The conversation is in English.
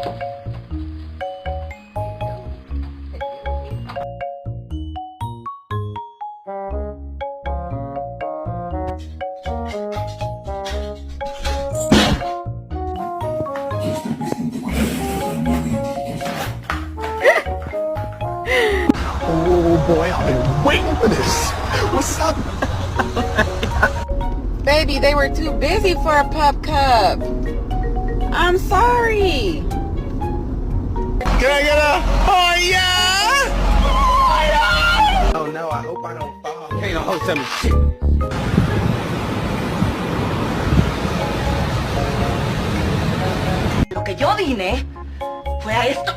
Oh boy, I've been waiting for this. What's up? Baby, they were too busy for a pup cup. I'm sorry. Can I get a oh yeah? Oh no, I hope I don't fall. Can't no hoe tell me shit. Lo que yo vine fue a esto.